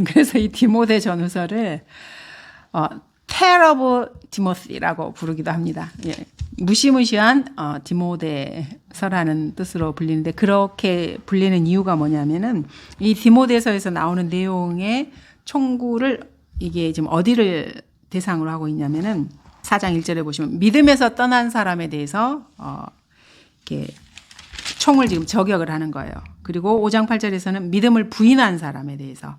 그래서 이 디모데 전후서를 Tale of Timothy라고 부르기도 합니다. 예, 무시무시한 디모데서라는 뜻으로 불리는데, 그렇게 불리는 이유가 뭐냐면은 이 디모데서에서 나오는 내용의 총구를 이게 지금 어디를 대상으로 하고 있냐면은 4장 1절에 보시면 믿음에서 떠난 사람에 대해서 이렇게 총을 지금 저격을 하는 거예요. 그리고 5장 8절에서는 믿음을 부인한 사람에 대해서,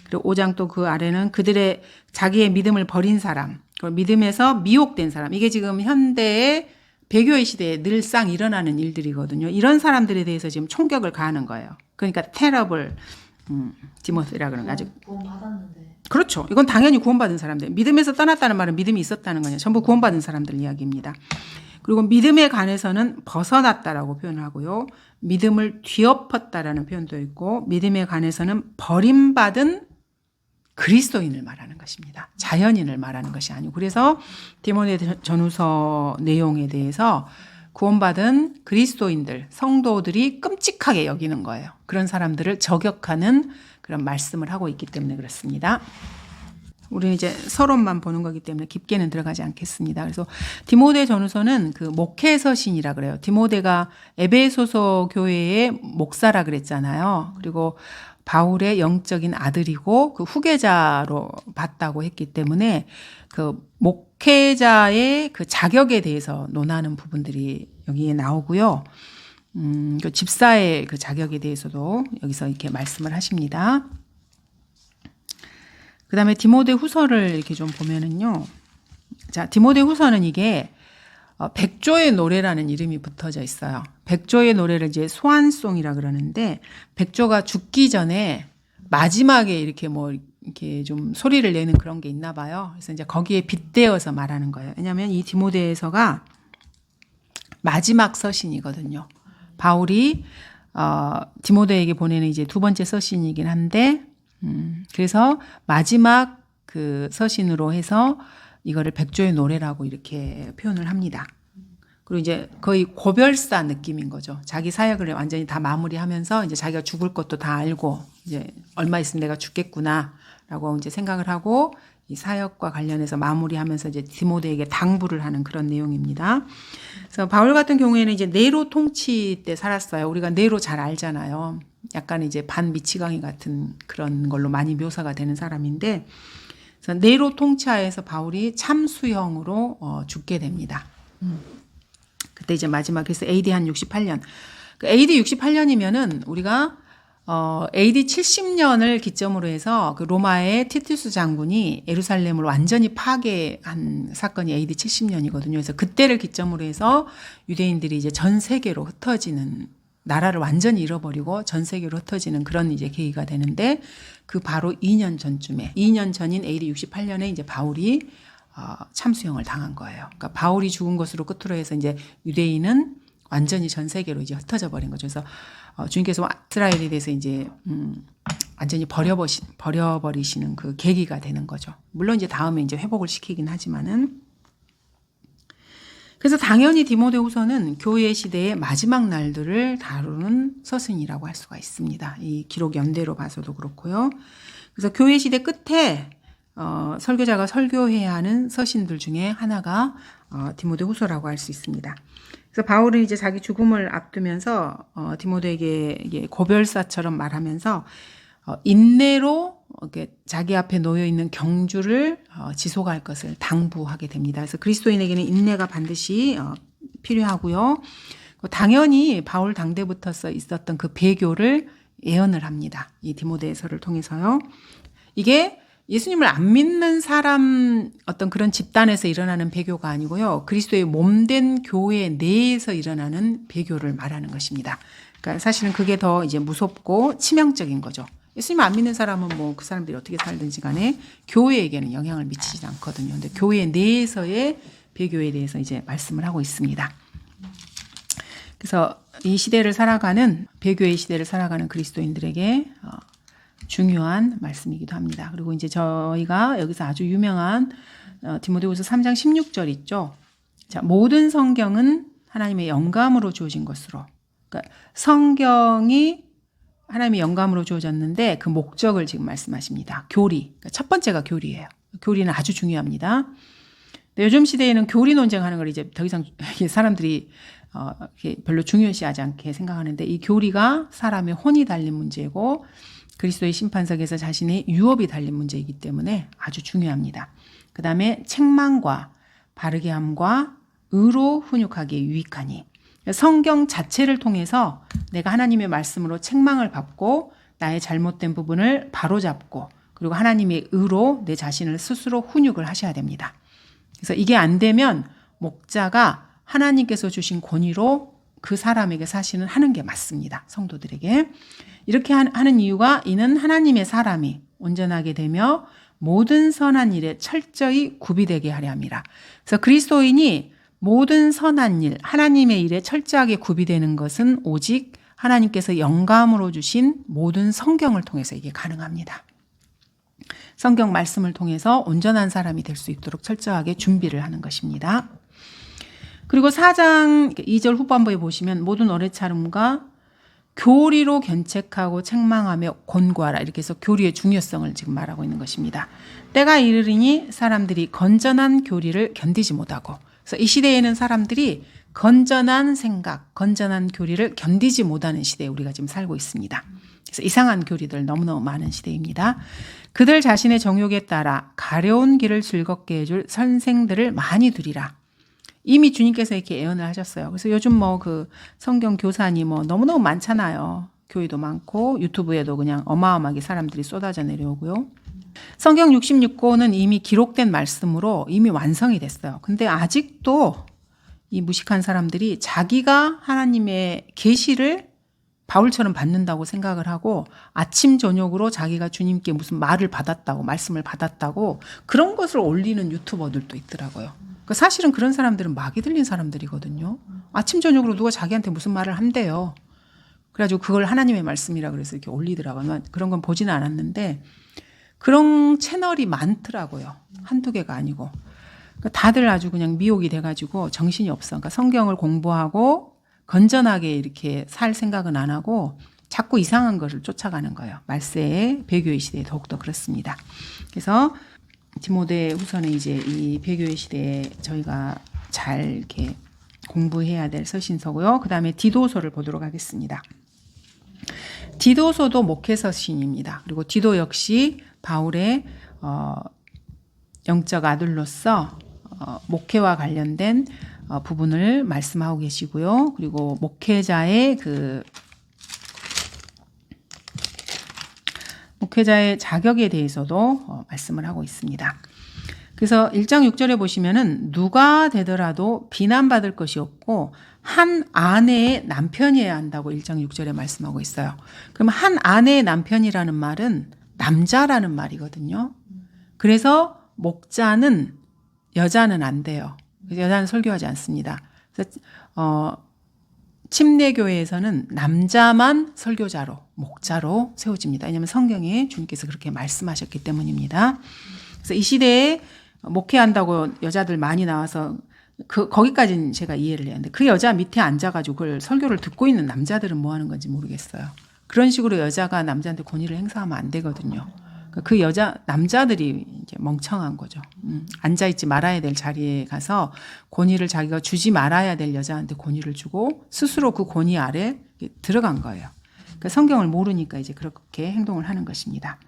그리고 5장 또 그 아래는 그들의 자기의 믿음을 버린 사람, 믿음에서 미혹된 사람. 이게 지금 현대의 배교의 시대에 늘상 일어나는 일들이거든요. 이런 사람들에 대해서 지금 총격을 가하는 거예요. 그러니까 테러블 디모스라 그러는 거. 아직 구원 받았는데. 그렇죠. 이건 당연히 구원받은 사람들. 믿음에서 떠났다는 말은 믿음이 있었다는 거냐. 전부 구원받은 사람들 이야기입니다. 그리고 믿음에 관해서는 벗어났다라고 표현을 하고요. 믿음을 뒤엎었다라는 표현도 있고, 믿음에 관해서는 버림받은 그리스도인을 말하는 것입니다. 자연인을 말하는 것이 아니고. 그래서 디모데 전후서 내용에 대해서 구원받은 그리스도인들, 성도들이 끔찍하게 여기는 거예요. 그런 사람들을 저격하는 그런 말씀을 하고 있기 때문에 그렇습니다. 우리는 이제 서론만 보는 거기 때문에 깊게는 들어가지 않겠습니다. 그래서 디모데 전후서는 그 목회서신이라 그래요. 디모데가 에베소서 교회의 목사라 그랬잖아요. 그리고 바울의 영적인 아들이고 그 후계자로 봤다고 했기 때문에 그 목회자의 그 자격에 대해서 논하는 부분들이 여기에 나오고요. 그 집사의 그 자격에 대해서도 여기서 이렇게 말씀을 하십니다. 그 다음에 디모데 후서를 이렇게 좀 보면은요. 자, 디모데 후서는 이게 백조의 노래라는 이름이 붙어져 있어요. 백조의 노래를 이제 소환송이라 그러는데, 백조가 죽기 전에 마지막에 이렇게 뭐 이렇게 좀 소리를 내는 그런 게 있나 봐요. 그래서 이제 거기에 빗대어서 말하는 거예요. 왜냐하면 이 디모데서가 마지막 서신이거든요. 바울이 디모데에게 보내는 이제 두 번째 서신이긴 한데, 그래서 마지막 그 서신으로 해서 이거를 백조의 노래라고 이렇게 표현을 합니다. 그리고 이제 거의 고별사 느낌인 거죠. 자기 사역을 완전히 다 마무리하면서 이제 자기가 죽을 것도 다 알고, 이제 얼마 있으면 내가 죽겠구나라고 이제 생각을 하고 이 사역과 관련해서 마무리하면서 이제 디모데에게 당부를 하는 그런 내용입니다. 그래서 바울 같은 경우에는 이제 네로 통치 때 살았어요. 우리가 네로 잘 알잖아요. 약간 이제 반미치광이 같은 그런 걸로 많이 묘사가 되는 사람인데, 그래서 네로 통치하에서 바울이 참수형으로 죽게 됩니다. 그때 이제 마지막, 그래서 AD 한 68년. AD 68년이면은 우리가 AD 70년을 기점으로 해서 그 로마의 티투스 장군이 예루살렘을 완전히 파괴한 사건이 AD 70년이거든요. 그래서 그때를 기점으로 해서 유대인들이 이제 전 세계로 흩어지는, 나라를 완전히 잃어버리고 전 세계로 흩어지는 그런 이제 계기가 되는데, 그 바로 2년 전쯤에, 2년 전인 AD 68년에 이제 바울이 참수형을 당한 거예요. 그러니까 바울이 죽은 것으로 끝으로 해서 이제 유대인은 완전히 전 세계로 이제 흩어져 버린 거죠. 그래서 주님께서 이스라엘에 대해서 이제 완전히 버려버리시는 그 계기가 되는 거죠. 물론 이제 다음에 이제 회복을 시키긴 하지만은. 그래서 당연히 디모데후서는 교회 시대의 마지막 날들을 다루는 서신이라고 할 수가 있습니다. 이 기록 연대로 봐서도 그렇고요. 그래서 교회 시대 끝에 설교자가 설교해야 하는 서신들 중에 하나가 디모데후서라고 할 수 있습니다. 그래서 바울은 이제 자기 죽음을 앞두면서 디모데에게 고별사처럼 말하면서 인내로 자기 앞에 놓여 있는 경주를 지속할 것을 당부하게 됩니다. 그래서 그리스도인에게는 인내가 반드시 필요하고요. 당연히 바울 당대부터 있었던 그 배교를 예언을 합니다. 이 디모데서를 통해서요. 이게 예수님을 안 믿는 사람 어떤 그런 집단에서 일어나는 배교가 아니고요. 그리스도의 몸된 교회 내에서 일어나는 배교를 말하는 것입니다. 그러니까 사실은 그게 더 이제 무섭고 치명적인 거죠. 예수님 안 믿는 사람은 뭐 그 사람들이 어떻게 살든지 간에 교회에게는 영향을 미치지 않거든요. 근데 교회 내에서의 배교에 대해서 이제 말씀을 하고 있습니다. 그래서 이 시대를 살아가는, 배교의 시대를 살아가는 그리스도인들에게 중요한 말씀이기도 합니다. 그리고 이제 저희가 여기서 아주 유명한 디모데후서 3장 16절 있죠. 자, 모든 성경은 하나님의 영감으로 주어진 것으로. 그러니까 성경이 하나님의 영감으로 주어졌는데 그 목적을 지금 말씀하십니다. 교리. 그러니까 첫 번째가 교리예요. 교리는 아주 중요합니다. 요즘 시대에는 교리 논쟁하는 걸 이제 더 이상 사람들이 별로 중요시하지 않게 생각하는데 이 교리가 사람의 혼이 달린 문제고 그리스도의 심판석에서 자신의 유업이 달린 문제이기 때문에 아주 중요합니다. 그 다음에 책망과 바르게 함과 의로 훈육하기에 유익하니 성경 자체를 통해서 내가 하나님의 말씀으로 책망을 받고 나의 잘못된 부분을 바로잡고 그리고 하나님의 의로 내 자신을 스스로 훈육을 하셔야 됩니다. 그래서 이게 안 되면 목자가 하나님께서 주신 권위로 그 사람에게 사실은 하는 게 맞습니다. 성도들에게. 이렇게 하는 이유가 이는 하나님의 사람이 온전하게 되며 모든 선한 일에 철저히 구비되게 하려 함이라. 그래서 그리스도인이 모든 선한 일, 하나님의 일에 철저하게 구비되는 것은 오직 하나님께서 영감으로 주신 모든 성경을 통해서 이게 가능합니다. 성경 말씀을 통해서 온전한 사람이 될 수 있도록 철저하게 준비를 하는 것입니다. 그리고 4장 2절 후반부에 보시면 모든 어뢰 차름과 교리로 견책하고 책망하며 권고하라. 이렇게 해서 교리의 중요성을 지금 말하고 있는 것입니다. 때가 이르리니 사람들이 건전한 교리를 견디지 못하고 그래서 이 시대에는 사람들이 건전한 생각, 건전한 교리를 견디지 못하는 시대에 우리가 지금 살고 있습니다. 그래서 이상한 교리들 너무너무 많은 시대입니다. 그들 자신의 정욕에 따라 가려운 길을 즐겁게 해줄 선생들을 많이 두리라. 이미 주님께서 이렇게 예언을 하셨어요. 그래서 요즘 뭐 그 성경 교사니 뭐 너무너무 많잖아요. 교회도 많고 유튜브에도 그냥 어마어마하게 사람들이 쏟아져 내려오고요. 성경 66권은 이미 기록된 말씀으로 이미 완성이 됐어요. 근데 아직도 이 무식한 사람들이 자기가 하나님의 계시를 바울처럼 받는다고 생각을 하고 아침 저녁으로 자기가 주님께 무슨 말을 받았다고 말씀을 받았다고 그런 것을 올리는 유튜버들도 있더라고요. 그러니까 사실은 그런 사람들은 마귀 들린 사람들이거든요. 아침 저녁으로 누가 자기한테 무슨 말을 한대요. 그래가지고 그걸 하나님의 말씀이라 그래서 이렇게 올리더라고요. 그런 건 보지는 않았는데 그런 채널이 많더라고요. 한두 개가 아니고. 그러니까 다들 아주 그냥 미혹이 돼가지고 정신이 없어. 그러니까 성경을 공부하고 건전하게 이렇게 살 생각은 안 하고 자꾸 이상한 것을 쫓아가는 거예요. 말세의 배교의 시대에 더욱더 그렇습니다. 그래서 디모데 후서는 이제 이 배교의 시대에 저희가 잘 이렇게 공부해야 될 서신서고요. 그 다음에 디도서를 보도록 하겠습니다. 디도서도 목회서신입니다. 그리고 디도 역시 바울의 영적 아들로서 목회와 관련된 부분을 말씀하고 계시고요. 그리고 목회자의 목회자의 자격에 대해서도 말씀을 하고 있습니다. 그래서 1장 6절에 보시면은 누가 되더라도 비난받을 것이 없고 한 아내의 남편이어야 한다고 1장 6절에 말씀하고 있어요. 그럼 한 아내의 남편이라는 말은 남자라는 말이거든요. 그래서 목자는 여자는 안 돼요. 여자는 설교하지 않습니다. 그래서 침례교회에서는 남자만 설교자로 목자로 세워집니다. 왜냐하면 성경에 주님께서 그렇게 말씀하셨기 때문입니다. 그래서 이 시대에 목회한다고 여자들 많이 나와서 거기까지는 제가 이해를 해야 하는데 그 여자 밑에 앉아가지고 그걸 설교를 듣고 있는 남자들은 뭐 하는 건지 모르겠어요. 그런 식으로 여자가 남자한테 권위를 행사하면 안 되거든요. 그 남자들이 이제 멍청한 거죠. 앉아있지 말아야 될 자리에 가서 권위를 자기가 주지 말아야 될 여자한테 권위를 주고 스스로 그 권위 아래 들어간 거예요. 그러니까 성경을 모르니까 이제 그렇게 행동을 하는 것입니다.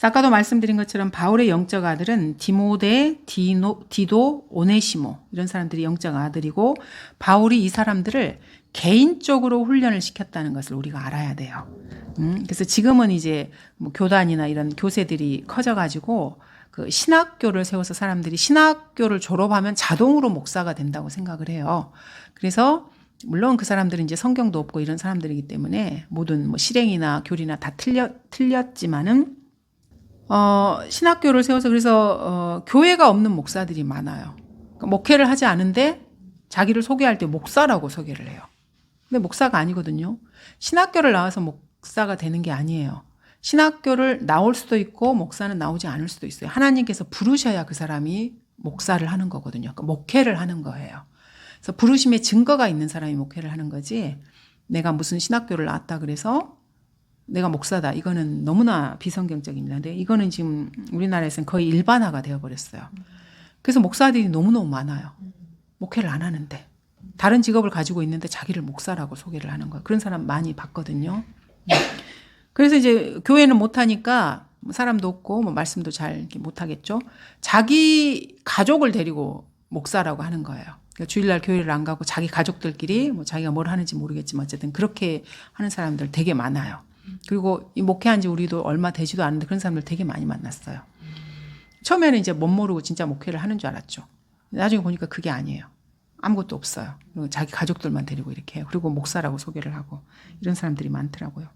아까도 말씀드린 것처럼 바울의 영적 아들은 디모데, 디도, 오네시모 이런 사람들이 영적 아들이고 바울이 이 사람들을 개인적으로 훈련을 시켰다는 것을 우리가 알아야 돼요. 그래서 지금은 이제 뭐 교단이나 이런 교세들이 커져가지고 그 신학교를 세워서 사람들이 신학교를 졸업하면 자동으로 목사가 된다고 생각을 해요. 그래서 물론 그 사람들은 이제 성경도 없고 이런 사람들이기 때문에 모든 뭐 실행이나 교리나 다 틀렸지만은 신학교를 세워서 그래서 교회가 없는 목사들이 많아요. 그러니까 목회를 하지 않은데 자기를 소개할 때 목사라고 소개를 해요. 근데 목사가 아니거든요. 신학교를 나와서 목사가 되는 게 아니에요. 신학교를 나올 수도 있고 목사는 나오지 않을 수도 있어요. 하나님께서 부르셔야 그 사람이 목사를 하는 거거든요. 그러니까 목회를 하는 거예요. 그래서 부르심의 증거가 있는 사람이 목회를 하는 거지 내가 무슨 신학교를 나왔다 그래서 내가 목사다. 이거는 너무나 비성경적입니다. 근데 이거는 지금 우리나라에서는 거의 일반화가 되어버렸어요. 그래서 목사들이 너무너무 많아요. 목회를 안 하는데. 다른 직업을 가지고 있는데 자기를 목사라고 소개를 하는 거예요. 그런 사람 많이 봤거든요. 그래서 이제 교회는 못하니까 사람도 없고 뭐 말씀도 잘 못하겠죠. 자기 가족을 데리고 목사라고 하는 거예요. 그러니까 주일날 교회를 안 가고 자기 가족들끼리 뭐 자기가 뭘 하는지 모르겠지만 어쨌든 그렇게 하는 사람들 되게 많아요. 그리고 이 목회한 지 우리도 얼마 되지도 않은데 그런 사람들 되게 많이 만났어요. 처음에는 이제 못 모르고 진짜 목회를 하는 줄 알았죠. 나중에 보니까 그게 아니에요. 아무것도 없어요. 자기 가족들만 데리고 이렇게 해요. 그리고 목사라고 소개를 하고 이런 사람들이 많더라고요.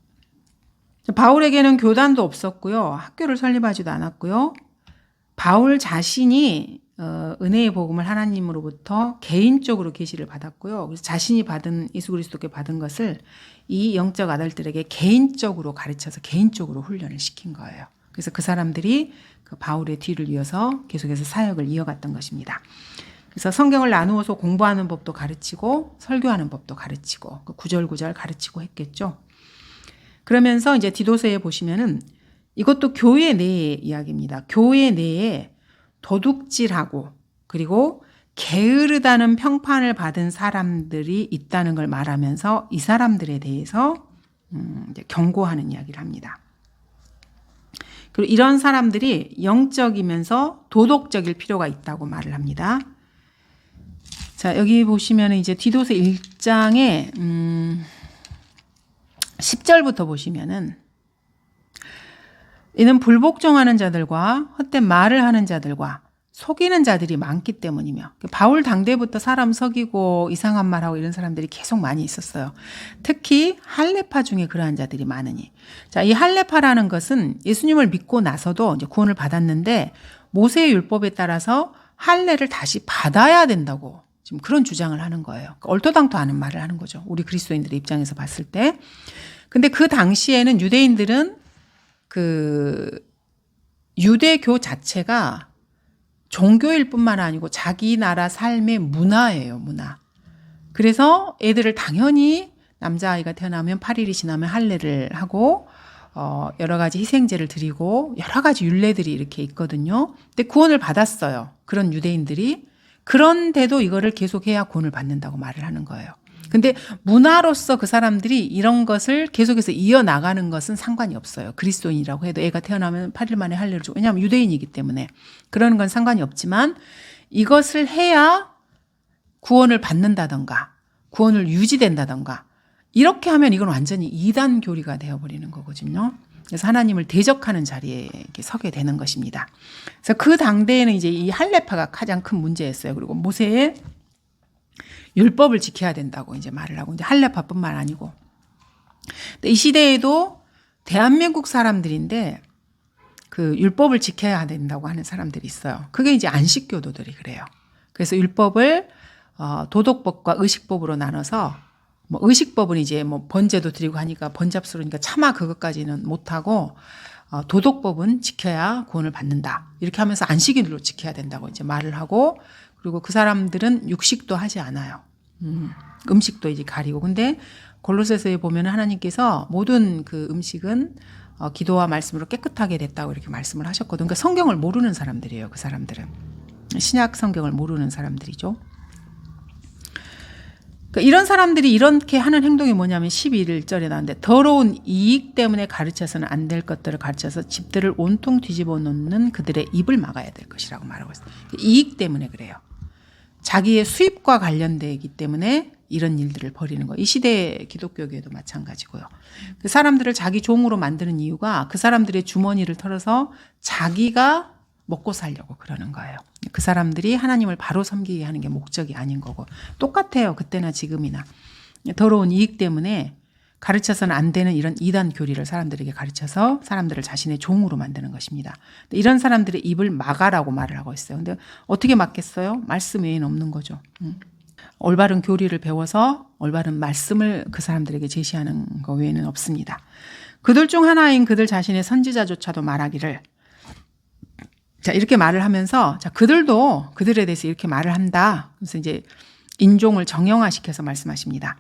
바울에게는 교단도 없었고요. 학교를 설립하지도 않았고요. 바울 자신이 은혜의 복음을 하나님으로부터 개인적으로 계시를 받았고요. 그래서 자신이 받은 예수 그리스도께 받은 것을 이 영적 아들들에게 개인적으로 가르쳐서 개인적으로 훈련을 시킨 거예요. 그래서 그 사람들이 그 바울의 뒤를 이어서 계속해서 사역을 이어갔던 것입니다. 그래서 성경을 나누어서 공부하는 법도 가르치고 설교하는 법도 가르치고 구절구절 가르치고 했겠죠. 그러면서 이제 디도서에 보시면은 이것도 교회 내의 이야기입니다. 교회 내에 도둑질하고 그리고 게으르다는 평판을 받은 사람들이 있다는 걸 말하면서 이 사람들에 대해서 이제 경고하는 이야기를 합니다. 그리고 이런 사람들이 영적이면서 도덕적일 필요가 있다고 말을 합니다. 자, 여기 보시면 이제 디도서 1장에 10절부터 보시면은 이는 불복종하는 자들과 헛된 말을 하는 자들과 속이는 자들이 많기 때문이며 바울 당대부터 사람 속이고 이상한 말하고 이런 사람들이 계속 많이 있었어요. 특히 할례파 중에 그러한 자들이 많으니. 자, 이 할례파라는 것은 예수님을 믿고 나서도 이제 구원을 받았는데 모세의 율법에 따라서 할례를 다시 받아야 된다고 지금 그런 주장을 하는 거예요. 얼토당토 않은 말을 하는 거죠. 우리 그리스도인들의 입장에서 봤을 때. 근데 그 당시에는 유대인들은 그 유대교 자체가 종교일 뿐만 아니고 자기 나라 삶의 문화예요, 문화. 그래서 애들을 당연히 남자아이가 태어나면 8일이 지나면 할례를 하고 여러 가지 희생제를 드리고 여러 가지 율례들이 이렇게 있거든요. 근데 구원을 받았어요. 그런 유대인들이. 그런데도 이거를 계속해야 구원을 받는다고 말을 하는 거예요. 근데 문화로서 그 사람들이 이런 것을 계속해서 이어나가는 것은 상관이 없어요. 그리스도인이라고 해도 애가 태어나면 8일 만에 할례를 주고 왜냐하면 유대인이기 때문에 그러는 건 상관이 없지만 이것을 해야 구원을 받는다던가 구원을 유지된다던가 이렇게 하면 이건 완전히 이단 교리가 되어버리는 거거든요. 그래서 하나님을 대적하는 자리에 이렇게 서게 되는 것입니다. 그래서 그 당대에는 이제 이 할례파가 가장 큰 문제였어요. 그리고 모세의 율법을 지켜야 된다고 이제 말을 하고 이제 할례파뿐만 아니고. 근데 이 시대에도 대한민국 사람들인데 그 율법을 지켜야 된다고 하는 사람들이 있어요. 그게 이제 안식교도들이 그래요. 그래서 율법을 도덕법과 의식법으로 나눠서 뭐 의식법은 이제 뭐 번제도 드리고 하니까 번잡스러우니까 차마 그것까지는 못하고 도덕법은 지켜야 구원을 받는다. 이렇게 하면서 안식일로 지켜야 된다고 이제 말을 하고 그리고 그 사람들은 육식도 하지 않아요. 음식도 이제 가리고. 근데 골로새서에 보면 하나님께서 모든 그 음식은 기도와 말씀으로 깨끗하게 됐다고 이렇게 말씀을 하셨거든요. 그러니까 성경을 모르는 사람들이에요. 그 사람들은. 신약 성경을 모르는 사람들이죠. 그러니까 이런 사람들이 이렇게 하는 행동이 뭐냐면 11절에 나오는데 더러운 이익 때문에 가르쳐서는 안 될 것들을 가르쳐서 집들을 온통 뒤집어 놓는 그들의 입을 막아야 될 것이라고 말하고 있어요. 이익 때문에 그래요. 자기의 수입과 관련되기 때문에 이런 일들을 벌이는 거예요. 이 시대의 기독교계도 마찬가지고요. 그 사람들을 자기 종으로 만드는 이유가 그 사람들의 주머니를 털어서 자기가 먹고 살려고 그러는 거예요. 그 사람들이 하나님을 바로 섬기게 하는 게 목적이 아닌 거고 똑같아요. 그때나 지금이나. 더러운 이익 때문에 가르쳐서는 안 되는 이런 이단 교리를 사람들에게 가르쳐서 사람들을 자신의 종으로 만드는 것입니다. 이런 사람들의 입을 막아라고 말을 하고 있어요. 근데 어떻게 막겠어요? 말씀 외에는 없는 거죠. 올바른 교리를 배워서 올바른 말씀을 그 사람들에게 제시하는 것 외에는 없습니다. 그들 중 하나인 그들 자신의 선지자조차도 말하기를 자, 이렇게 말을 하면서 자, 그들도 그들에 대해서 이렇게 말을 한다. 그래서 이제 인종을 정형화시켜서 말씀하십니다.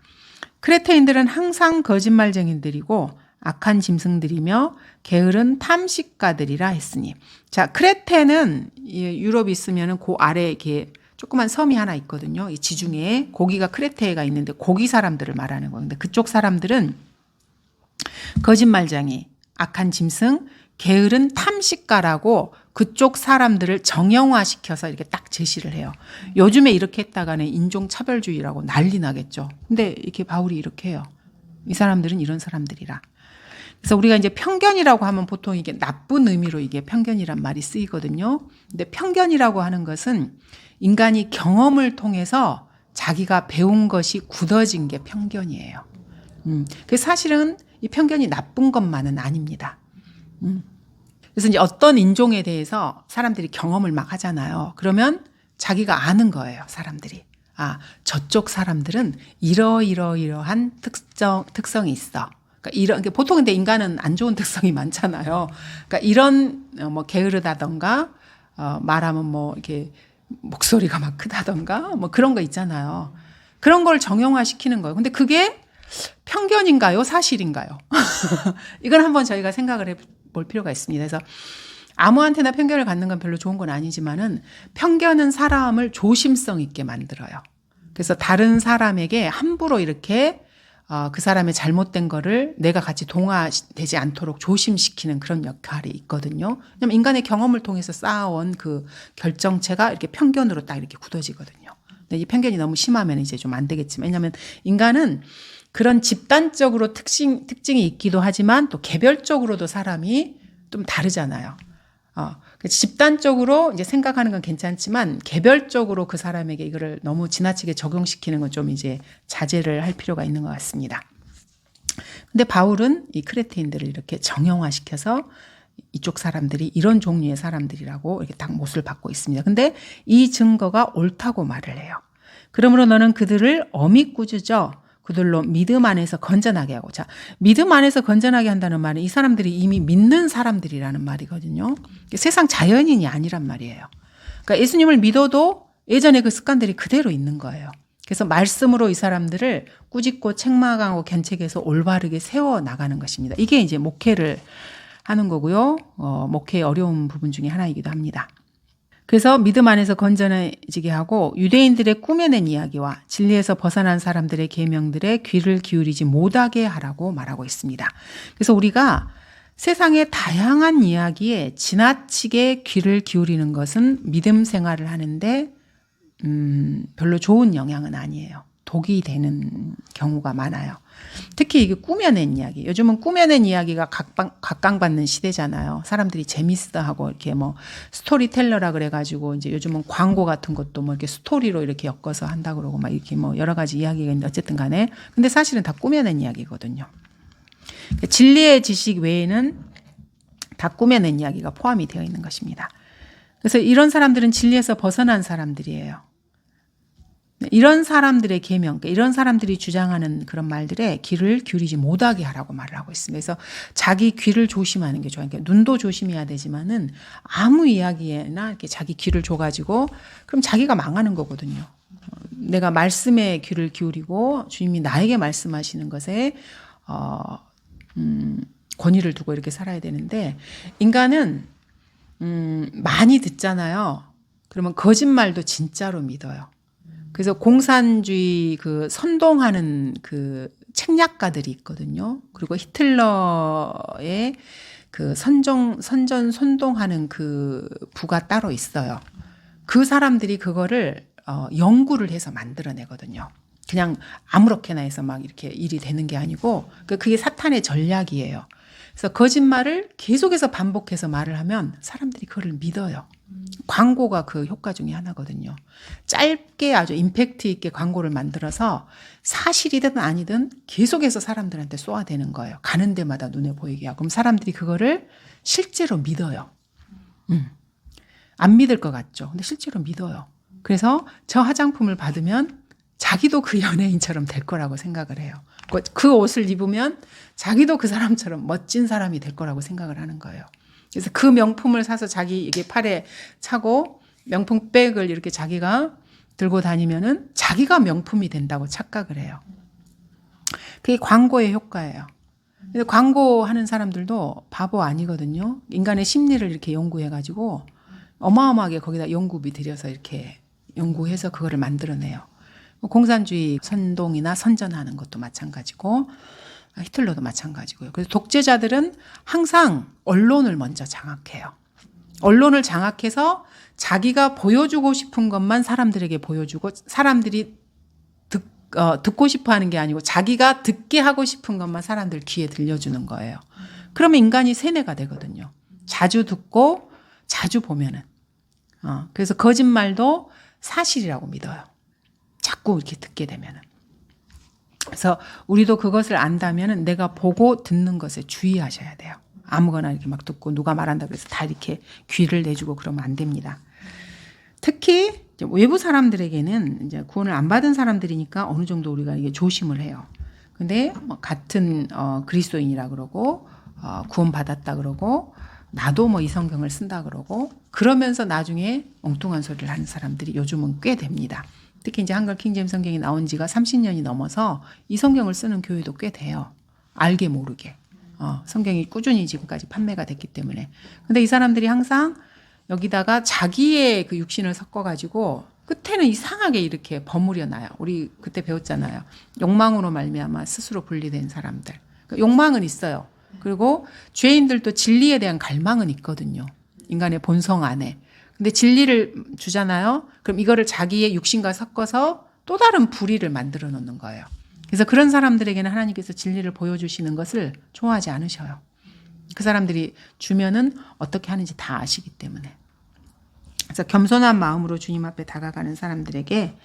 크레테인들은 항상 거짓말쟁이들이고 악한 짐승들이며 게으른 탐식가들이라 했으니. 자, 크레테는 유럽에 있으면은 그 아래에 이렇게 조그만 섬이 하나 있거든요. 이 지중해에 고기가 크레테가 있는데 고기 사람들을 말하는 거예요. 근데 그쪽 사람들은 거짓말쟁이, 악한 짐승, 게으른 탐식가라고 그쪽 사람들을 정형화시켜서 이렇게 딱 제시를 해요. 요즘에 이렇게 했다가는 인종차별주의라고 난리 나겠죠. 근데 이렇게 바울이 이렇게 해요. 이 사람들은 이런 사람들이라. 그래서 우리가 이제 편견이라고 하면 보통 이게 나쁜 의미로 이게 편견이란 말이 쓰이거든요. 근데 편견이라고 하는 것은 인간이 경험을 통해서 자기가 배운 것이 굳어진 게 편견이에요. 그 사실은 이 편견이 나쁜 것만은 아닙니다. 그래서 이제 어떤 인종에 대해서 사람들이 경험을 막 하잖아요. 그러면 자기가 아는 거예요, 사람들이. 아, 저쪽 사람들은 이러한 특성이 있어. 그러니까 보통 근데 인간은 안 좋은 특성이 많잖아요. 그러니까 이런 뭐 게으르다던가 말하면 뭐 이렇게 목소리가 막 크다던가 뭐 그런 거 있잖아요. 그런 걸 정형화시키는 거예요. 근데 그게 편견인가요? 사실인가요? 이건 한번 저희가 생각을 해볼 필요가 있습니다. 그래서 아무한테나 편견을 갖는 건 별로 좋은 건 아니지만은 편견은 사람을 조심성 있게 만들어요. 그래서 다른 사람에게 함부로 이렇게 그 사람의 잘못된 거를 내가 같이 동화되지 않도록 조심시키는 그런 역할이 있거든요. 왜냐하면 인간의 경험을 통해서 쌓아온 그 결정체가 이렇게 편견으로 딱 이렇게 굳어지거든요. 근데 이 편견이 너무 심하면 이제 좀 안 되겠지만, 왜냐하면 인간은 그런 집단적으로 특징이 있기도 하지만 또 개별적으로도 사람이 좀 다르잖아요. 집단적으로 이제 생각하는 건 괜찮지만 개별적으로 그 사람에게 이거를 너무 지나치게 적용시키는 건 좀 이제 자제를 할 필요가 있는 것 같습니다. 근데 바울은 이 크레테인들을 이렇게 정형화시켜서 이쪽 사람들이 이런 종류의 사람들이라고 이렇게 딱 못을 받고 있습니다. 근데 이 증거가 옳다고 말을 해요. 그러므로 너는 그들을 엄히 꾸짖어 그들로 믿음 안에서 건전하게 하고. 자, 믿음 안에서 건전하게 한다는 말은 이 사람들이 이미 믿는 사람들이라는 말이거든요. 세상 자연인이 아니란 말이에요. 그러니까 예수님을 믿어도 예전에 그 습관들이 그대로 있는 거예요. 그래서 말씀으로 이 사람들을 꾸짖고 책망하고 견책해서 올바르게 세워나가는 것입니다. 이게 이제 목회를 하는 거고요. 목회의 어려운 부분 중에 하나이기도 합니다. 그래서 믿음 안에서 건전해지게 하고 유대인들의 꾸며낸 이야기와 진리에서 벗어난 사람들의 계명들에 귀를 기울이지 못하게 하라고 말하고 있습니다. 그래서 우리가 세상의 다양한 이야기에 지나치게 귀를 기울이는 것은 믿음 생활을 하는데 별로 좋은 영향은 아니에요. 독이 되는 경우가 많아요. 특히 이게 꾸며낸 이야기. 요즘은 꾸며낸 이야기가 각광받는 시대잖아요. 사람들이 재밌어하고 이렇게 뭐 스토리텔러라 그래가지고 이제 요즘은 광고 같은 것도 뭐 이렇게 스토리로 이렇게 엮어서 한다 그러고 막 이렇게 뭐 여러 가지 이야기가 있는데 어쨌든 간에 근데 사실은 다 꾸며낸 이야기거든요. 진리의 지식 외에는 다 꾸며낸 이야기가 포함이 되어 있는 것입니다. 그래서 이런 사람들은 진리에서 벗어난 사람들이에요. 이런 사람들의 계명, 이런 사람들이 주장하는 그런 말들에 귀를 기울이지 못하게 하라고 말을 하고 있습니다. 그래서 자기 귀를 조심하는 게 좋아요. 그러니까 눈도 조심해야 되지만은 아무 이야기에나 이렇게 자기 귀를 줘가지고 그럼 자기가 망하는 거거든요. 내가 말씀에 귀를 기울이고 주님이 나에게 말씀하시는 것에 권위를 두고 이렇게 살아야 되는데 인간은 많이 듣잖아요. 그러면 거짓말도 진짜로 믿어요. 그래서 공산주의 그 선동하는 그 책략가들이 있거든요. 그리고 히틀러의 그 선동하는 그 부가 따로 있어요. 그 사람들이 그거를 연구를 해서 만들어내거든요. 그냥 아무렇게나 해서 막 이렇게 일이 되는 게 아니고 그게 사탄의 전략이에요. 그래서 거짓말을 계속해서 반복해서 말을 하면 사람들이 그걸 믿어요. 광고가 그 효과 중에 하나거든요. 짧게 아주 임팩트 있게 광고를 만들어서 사실이든 아니든 계속해서 사람들한테 쏘아대는 거예요. 가는 데마다 눈에 보이게 하고. 그럼 사람들이 그거를 실제로 믿어요. 안 믿을 것 같죠. 근데 실제로 믿어요. 그래서 저 화장품을 받으면 자기도 그 연예인처럼 될 거라고 생각을 해요. 그 옷을 입으면 자기도 그 사람처럼 멋진 사람이 될 거라고 생각을 하는 거예요. 그래서 그 명품을 사서 자기 이게 팔에 차고 명품 백을 이렇게 자기가 들고 다니면은 자기가 명품이 된다고 착각을 해요. 그게 광고의 효과예요. 근데 광고하는 사람들도 바보 아니거든요. 인간의 심리를 이렇게 연구해가지고 어마어마하게 거기다 연구비 들여서 이렇게 연구해서 그거를 만들어내요. 공산주의 선동이나 선전하는 것도 마찬가지고 히틀러도 마찬가지고요. 그래서 독재자들은 항상 언론을 먼저 장악해요. 언론을 장악해서 자기가 보여주고 싶은 것만 사람들에게 보여주고 사람들이 듣고 싶어 하는 게 아니고 자기가 듣게 하고 싶은 것만 사람들 귀에 들려주는 거예요. 그러면 인간이 세뇌가 되거든요. 자주 듣고 자주 보면은. 그래서 거짓말도 사실이라고 믿어요. 자꾸 이렇게 듣게 되면은. 그래서 우리도 그것을 안다면은 내가 보고 듣는 것에 주의하셔야 돼요. 아무거나 이렇게 막 듣고 누가 말한다 그래서 다 이렇게 귀를 내주고 그러면 안 됩니다. 특히 외부 사람들에게는 이제 구원을 안 받은 사람들이니까 어느 정도 우리가 이게 조심을 해요. 근데 뭐 같은 그리스도인이라 그러고 구원 받았다 그러고 나도 뭐 이 성경을 쓴다 그러고 그러면서 나중에 엉뚱한 소리를 하는 사람들이 요즘은 꽤 됩니다. 특히 이제 한글 킹제임 성경이 나온 지가 30년이 넘어서 이 성경을 쓰는 교회도 꽤 돼요. 알게 모르게. 성경이 꾸준히 지금까지 판매가 됐기 때문에. 근데 이 사람들이 항상 여기다가 자기의 그 육신을 섞어가지고 끝에는 이상하게 이렇게 버무려 놔요. 우리 그때 배웠잖아요. 욕망으로 말미암아 스스로 분리된 사람들. 그러니까 욕망은 있어요. 그리고 죄인들도 진리에 대한 갈망은 있거든요. 인간의 본성 안에. 근데 진리를 주잖아요. 그럼 이거를 자기의 육신과 섞어서 또 다른 불의를 만들어 놓는 거예요. 그래서 그런 사람들에게는 하나님께서 진리를 보여주시는 것을 좋아하지 않으셔요. 그 사람들이 주면은 어떻게 하는지 다 아시기 때문에. 그래서 겸손한 마음으로 주님 앞에 다가가는 사람들에게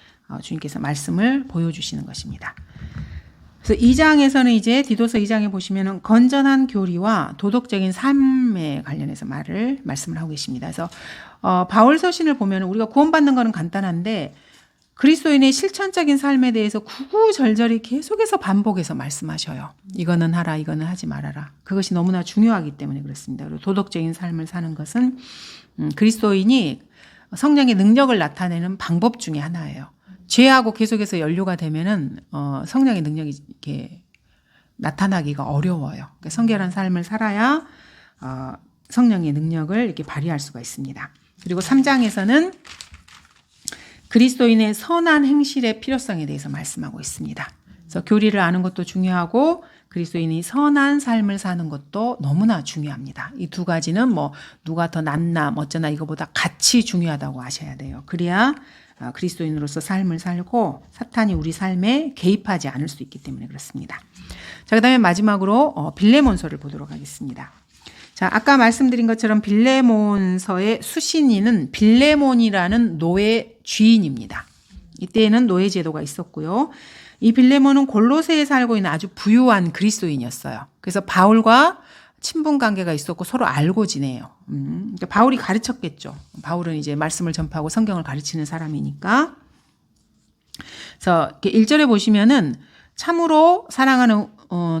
주님께서 말씀을 보여주시는 것입니다. 그래서 2장에서는 이제 디도서 2장에 보시면은 건전한 교리와 도덕적인 삶에 관련해서 말씀을 하고 계십니다. 그래서 바울 서신을 보면 우리가 구원받는 거는 간단한데 그리스도인의 실천적인 삶에 대해서 구구절절히 계속해서 반복해서 말씀하셔요. 이거는 하라, 이거는 하지 말아라. 그것이 너무나 중요하기 때문에 그렇습니다. 그리고 도덕적인 삶을 사는 것은 그리스도인이 성령의 능력을 나타내는 방법 중에 하나예요. 죄하고 계속해서 연루가 되면은 성령의 능력이 이렇게 나타나기가 어려워요. 그러니까 성결한 삶을 살아야 성령의 능력을 이렇게 발휘할 수가 있습니다. 그리고 3장에서는 그리스도인의 선한 행실의 필요성에 대해서 말씀하고 있습니다. 그래서 교리를 아는 것도 중요하고 그리스도인이 선한 삶을 사는 것도 너무나 중요합니다. 이 두 가지는 뭐 누가 더 낫나 어쩌나 이거보다 같이 중요하다고 아셔야 돼요. 그래야 그리스도인으로서 삶을 살고 사탄이 우리 삶에 개입하지 않을 수 있기 때문에 그렇습니다. 자, 그다음에 마지막으로 빌레몬서를 보도록 하겠습니다. 자, 아까 말씀드린 것처럼 빌레몬서의 수신인은 빌레몬이라는 노예 주인입니다. 이때에는 노예 제도가 있었고요. 이 빌레몬은 골로새에 살고 있는 아주 부유한 그리스도인이었어요. 그래서 바울과 친분 관계가 있었고 서로 알고 지내요. 그러니까 바울이 가르쳤겠죠. 바울은 이제 말씀을 전파하고 성경을 가르치는 사람이니까. 그래서 1절에 보시면은 참으로 사랑하는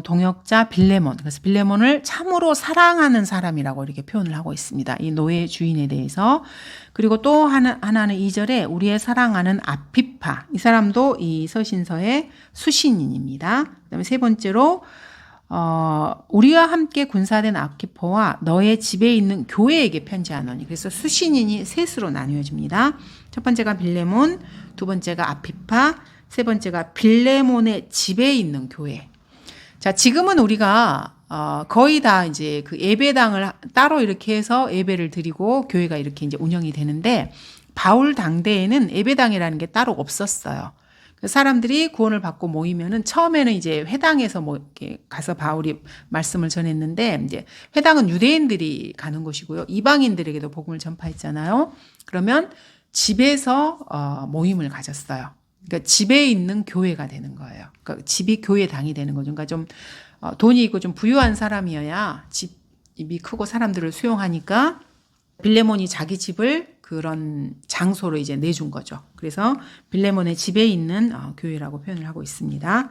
동역자 빌레몬. 그래서 빌레몬을 참으로 사랑하는 사람이라고 이렇게 표현을 하고 있습니다. 이 노예 주인에 대해서. 그리고 또 하나는 2절에 우리의 사랑하는 아피파. 이 사람도 이 서신서의 수신인입니다. 그다음에 세 번째로 우리와 함께 군사된 아키포와 너의 집에 있는 교회에게 편지하노니. 그래서 수신인이 셋으로 나뉘어집니다. 첫 번째가 빌레몬, 두 번째가 아피파, 세 번째가 빌레몬의 집에 있는 교회. 자, 지금은 우리가 거의 다 이제 그 예배당을 따로 이렇게 해서 예배를 드리고 교회가 이렇게 이제 운영이 되는데 바울 당대에는 예배당이라는 게 따로 없었어요. 사람들이 구원을 받고 모이면은 처음에는 이제 회당에서 뭐 이렇게 가서 바울이 말씀을 전했는데 이제 회당은 유대인들이 가는 곳이고요. 이방인들에게도 복음을 전파했잖아요. 그러면 집에서 모임을 가졌어요. 그러니까 집에 있는 교회가 되는 거예요. 그러니까 집이 교회당이 되는 거죠. 그러니까 좀 돈이 있고 좀 부유한 사람이어야 집이 크고 사람들을 수용하니까 빌레몬이 자기 집을 그런 장소로 이제 내준 거죠. 그래서 빌레몬의 집에 있는 교회라고 표현을 하고 있습니다.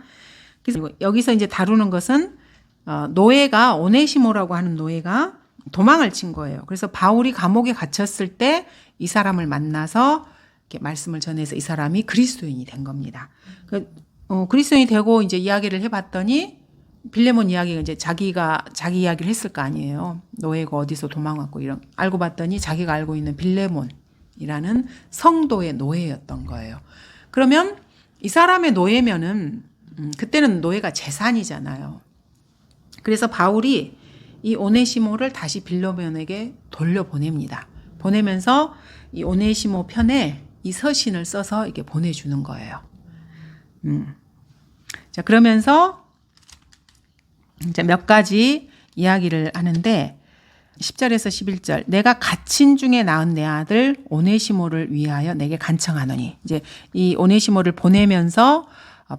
그래서 여기서 이제 다루는 것은 노예가 오네시모라고 하는 노예가 도망을 친 거예요. 그래서 바울이 감옥에 갇혔을 때 이 사람을 만나서 이렇게 말씀을 전해서 이 사람이 그리스도인이 된 겁니다. 그리스도인이 되고 이제 이야기를 해봤더니 빌레몬 이야기가 이제 자기 이야기를 했을 거 아니에요. 노예가 어디서 도망왔고 이런 알고 봤더니 자기가 알고 있는 빌레몬이라는 성도의 노예였던 거예요. 그러면 이 사람의 노예면은 그때는 노예가 재산이잖아요. 그래서 바울이 이 오네시모를 다시 빌레몬에게 돌려보냅니다. 보내면서 이 오네시모 편에 이 서신을 써서 이렇게 보내주는 거예요. 자, 그러면서 이제 몇 가지 이야기를 하는데 10절에서 11절 내가 갇힌 중에 낳은 내 아들 오네시모를 위하여 내게 간청하노니 이제 이 오네시모를 보내면서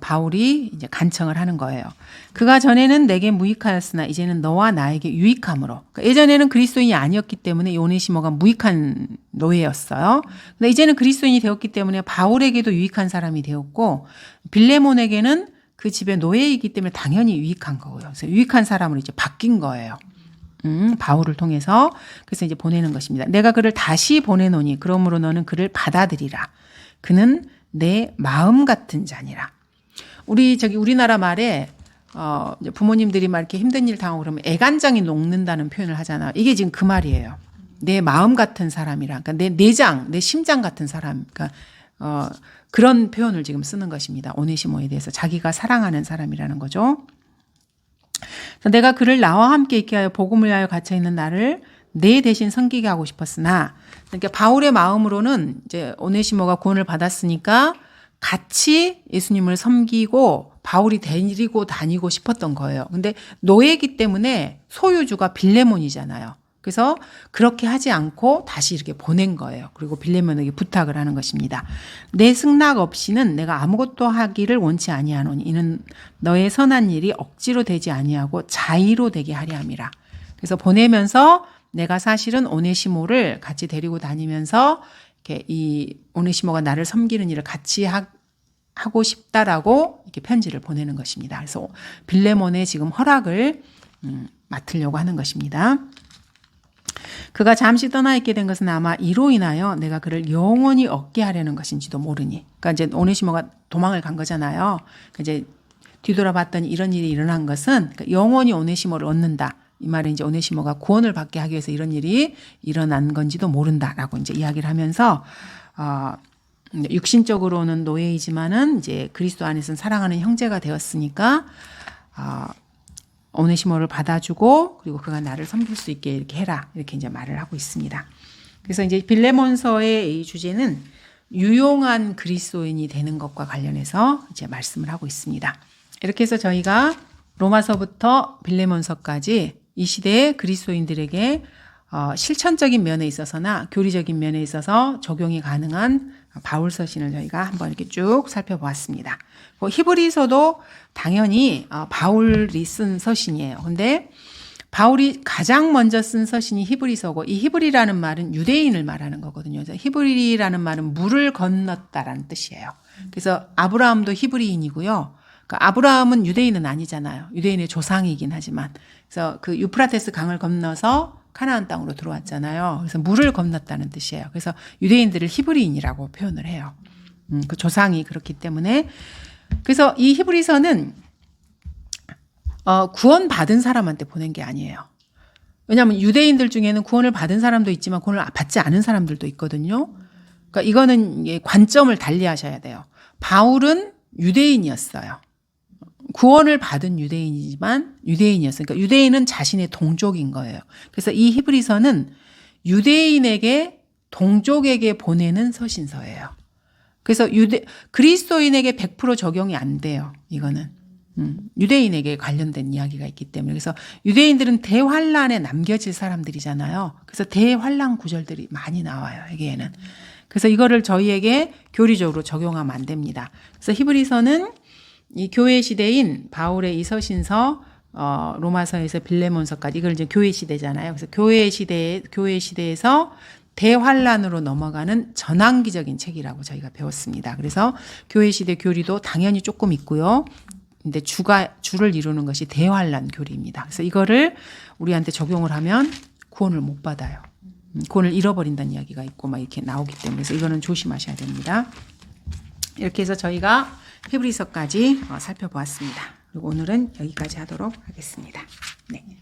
바울이 이제 간청을 하는 거예요. 그가 전에는 내게 무익하였으나 이제는 너와 나에게 유익함으로. 그러니까 예전에는 그리스도인이 아니었기 때문에 이 오네시모가 무익한 노예였어요. 근데 이제는 그리스도인이 되었기 때문에 바울에게도 유익한 사람이 되었고 빌레몬에게는 그 집의 노예이기 때문에 당연히 유익한 거고요. 그래서 유익한 사람으로 이제 바뀐 거예요. 바울을 통해서. 그래서 이제 보내는 것입니다. 내가 그를 다시 보내노니 그러므로 너는 그를 받아들이라. 그는 내 마음 같은 자니라. 우리나라 말에 부모님들이 막 이렇게 힘든 일 당하고 그러면 애간장이 녹는다는 표현을 하잖아요. 이게 지금 그 말이에요. 내 마음 같은 사람이라. 그러니까 내 내장, 내 심장 같은 사람. 그러니까 그런 표현을 지금 쓰는 것입니다. 오네시모에 대해서 자기가 사랑하는 사람이라는 거죠. 내가 그를 나와 함께 있게 하여 복음을 위하여 갇혀 있는 나를 내 대신 섬기게 하고 싶었으나, 그러니까 바울의 마음으로는 이제 오네시모가 구원을 받았으니까 같이 예수님을 섬기고 바울이 데리고 다니고 싶었던 거예요. 근데 노예이기 때문에 소유주가 빌레몬이잖아요. 그래서 그렇게 하지 않고 다시 이렇게 보낸 거예요. 그리고 빌레몬에게 부탁을 하는 것입니다. 내 승낙 없이는 내가 아무것도 하기를 원치 아니하노니 이는 너의 선한 일이 억지로 되지 아니하고 자의로 되게 하려 함이라. 그래서 보내면서 내가 사실은 오네시모를 같이 데리고 다니면서 이렇게 이 오네시모가 나를 섬기는 일을 같이 하고 싶다라고 이렇게 편지를 보내는 것입니다. 그래서 빌레몬의 지금 허락을 맡으려고 하는 것입니다. 그가 잠시 떠나 있게 된 것은 아마 이로 인하여 내가 그를 영원히 얻게 하려는 것인지도 모르니. 그러니까 이제 오네시모가 도망을 간 거잖아요. 그러니까 이제 뒤돌아봤더니 이런 일이 일어난 것은 그러니까 영원히 오네시모를 얻는다. 이 말은 이제 오네시모가 구원을 받게 하기 위해서 이런 일이 일어난 건지도 모른다라고 이제 이야기를 하면서 육신적으로는 노예이지만은 이제 그리스도 안에서는 사랑하는 형제가 되었으니까 오네시모를 받아주고 그리고 그가 나를 섬길 수 있게 이렇게 해라 이렇게 이제 말을 하고 있습니다. 그래서 이제 빌레몬서의 이 주제는 유용한 그리스도인이 되는 것과 관련해서 이제 말씀을 하고 있습니다. 이렇게 해서 저희가 로마서부터 빌레몬서까지 이 시대의 그리스도인들에게 실천적인 면에 있어서나 교리적인 면에 있어서 적용이 가능한 바울 서신을 저희가 한번 이렇게 쭉 살펴보았습니다. 히브리서도 당연히 바울이 쓴 서신이에요. 근데 바울이 가장 먼저 쓴 서신이 히브리서고 이 히브리라는 말은 유대인을 말하는 거거든요. 히브리라는 말은 물을 건넜다라는 뜻이에요. 그래서 아브라함도 히브리인이고요. 그러니까 아브라함은 유대인은 아니잖아요. 유대인의 조상이긴 하지만. 그래서 그 유프라테스 강을 건너서 가나안 땅으로 들어왔잖아요. 그래서 물을 건넜다는 뜻이에요. 그래서 유대인들을 히브리인이라고 표현을 해요. 그 조상이 그렇기 때문에. 그래서 이 히브리서는 구원받은 사람한테 보낸 게 아니에요. 왜냐하면 유대인들 중에는 구원을 받은 사람도 있지만 구원을 받지 않은 사람들도 있거든요. 그러니까 이거는 관점을 달리 하셔야 돼요. 바울은 유대인이었어요. 구원을 받은 유대인이지만 유대인이었어요. 그러니까 유대인은 자신의 동족인 거예요. 그래서 이 히브리서는 유대인에게 동족에게 보내는 서신서예요. 그래서 그리스도인에게 100% 적용이 안 돼요. 이거는 유대인에게 관련된 이야기가 있기 때문에. 그래서 유대인들은 대환란에 남겨질 사람들이잖아요. 그래서 대환란 구절들이 많이 나와요. 여기에는. 그래서 이거를 저희에게 교리적으로 적용하면 안 됩니다. 그래서 히브리서는 이 교회 시대인 바울의 이 서신서, 로마서에서 빌레몬서까지 이걸 이제 교회 시대잖아요. 그래서 교회 시대에서 대환란으로 넘어가는 전환기적인 책이라고 저희가 배웠습니다. 그래서 교회 시대 교리도 당연히 조금 있고요. 근데 주를 이루는 것이 대환란 교리입니다. 그래서 이거를 우리한테 적용을 하면 구원을 못 받아요. 구원을 잃어버린다는 이야기가 있고 막 이렇게 나오기 때문에 그래서 이거는 조심하셔야 됩니다. 이렇게 해서 저희가 히브리서까지 살펴보았습니다. 그리고 오늘은 여기까지 하도록 하겠습니다. 네.